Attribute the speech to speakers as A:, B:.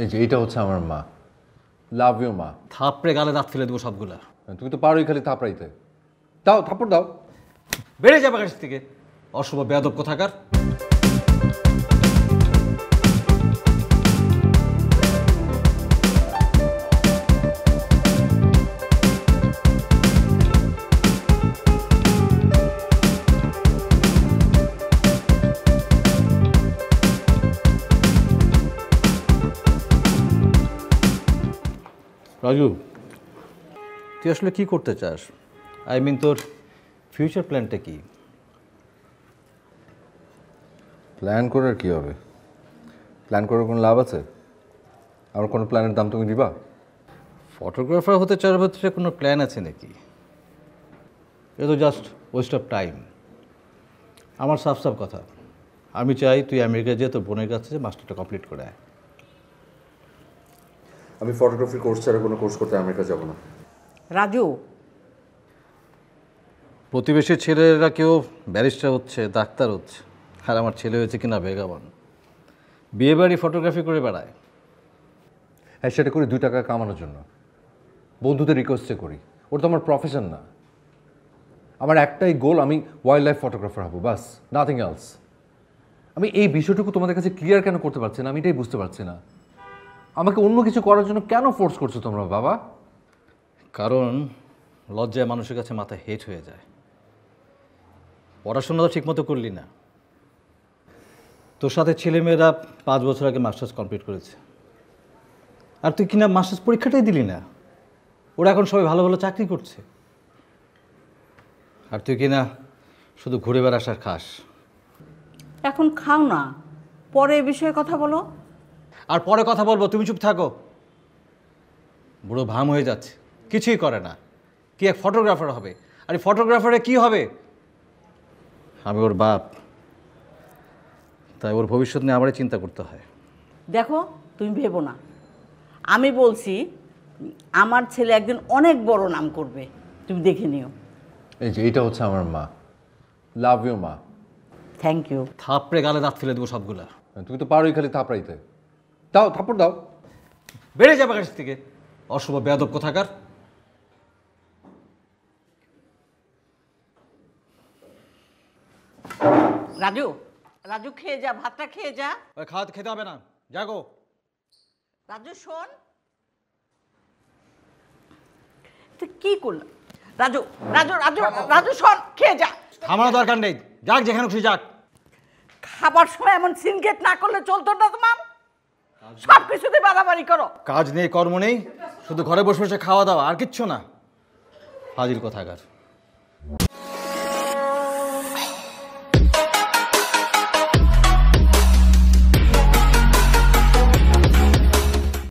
A: এই যে এইটা হচ্ছে আমার মা। লাভ ইউ মা।
B: থাপড়ে গালে দাঁত ফেলে দেবো সবগুলা।
A: তুমি তো পারোই খালি থাপড়াইতে। দাও থাপড় দাও।
B: বেড়ে যাবে কাছ থেকে অশুভ বেয়াদব কোথাকার। রাজু, তুই আসলে কি করতে চাস? আই মিন তোর ফিউচার প্ল্যানটা কি?
A: প্ল্যান করার কি হবে? প্ল্যান করার কোনো লাভ আছে? আমার কোনো প্ল্যানের দাম তুমি দিবা?
B: ফটোগ্রাফার হতে চাওয়ার ভেতরে কোনো প্ল্যান আছে নাকি? এ তো জাস্ট ওয়েস্ট অফ টাইম। আমার সাফ সাফ কথা, আমি চাই তুই আমেরিকায় যেয়ে তোর বোনের কাছে মাস্টারটা কমপ্লিট করে আয়।
A: আমি ফটোগ্রাফি কোর্স ছাড়া কোনো কোর্স করতে আমেরিকা যাব না।
C: রাজু,
B: প্রতিবেশী ছেলেরা কেউ ব্যারিস্টার হচ্ছে, ডাক্তার হচ্ছে, আর আমার ছেলে হয়েছে কিনা বেগাবান, বিয়েবাড়ি ফটোগ্রাফি করে বেড়ায়।
A: হ্যাঁ, সেটা করি 2 টাকা কামানোর জন্য, বন্ধুদের রিকোয়েস্টে করি। ওটা তো আমার প্রফেশন না। আমার একটাই গোল, আমি ওয়াইল্ড লাইফ ফটোগ্রাফার হব, বাস, নাথিং এলস। আমি এই বিষয়টুকু তোমাদের কাছে ক্লিয়ার কেন করতে পারছি না, আমি এটাই বুঝতে পারছি না। আমাকে অন্য কিছু করার জন্য কেন ফোর্স করছো তোমরা বাবা?
B: কারণ লজ্জায় মানুষের কাছে মাথা হেট হয়ে যায়। পড়াশোনা তো ঠিকমতো করলি না। তোর সাথে ছেলেমেয়েরা 5 বছর আগে মাস্টার্স কমপ্লিট করেছে, আর তুই কিনা মাস্টার্স পরীক্ষাটাই দিলি না। ওরা এখন সবাই ভালো ভালো চাকরি করছে, আর তুই কিনা শুধু ঘুরে বেড়াস আর খাস।
C: এখন খাও না, পরে এ বিষয়ে কথা বলো।
B: আর পরে কথা বলবো, তুমি চুপ থাকো। বুড়ো ভাম হয়ে যাচ্ছে, কিছুই করে না। কি এক ফটোগ্রাফার হবে, আর এই ফটোগ্রাফারে কি হবে? আমি ওর বাপ, তাই ওর ভবিষ্যৎ নিয়ে আমারই চিন্তা করতে হয়।
C: দেখো, তুমি ভেবো না। আমি বলছি, আমার ছেলে একদিন অনেক বড় নাম করবে, তুমি দেখে নিও।
A: এই যে এইটা হচ্ছে আমার মা। লাভ ইউ মা।
C: Thank you.
B: থাপড়ে গালে দাঁত ফেলে দেবো সবগুলা।
A: তুমি তো পারোই খালি থাপড়াইতে। দাও থাপড় দাও।
B: বেড়ে যাবে কাছ থেকে অশুভ বেয়াদব কোথাকার।
C: রাজু, রাজু খেয়ে যা, ভাতটা খেয়ে যা।
B: ওই খাওয়াতে খেতে হবে না, জাগো।
C: রাজু শোন, তুই কি করলাম? রাজু রাজু রাজু রাজু শোন, খেয়ে যা।
B: থামানো দরকার নেই, যাক যেখানে খুশি যাক।
C: খাবার সময় এমন সিনগেট না করলে চলতো না তোমার। সব কিছুতে বাড়াবাড়ি করো।
B: কাজ নেই, কর্ম নেই, শুধু ঘরে বসে বসে খাওয়া দাওয়া, আর কিচ্ছু না। ফাজিল কোথাকার।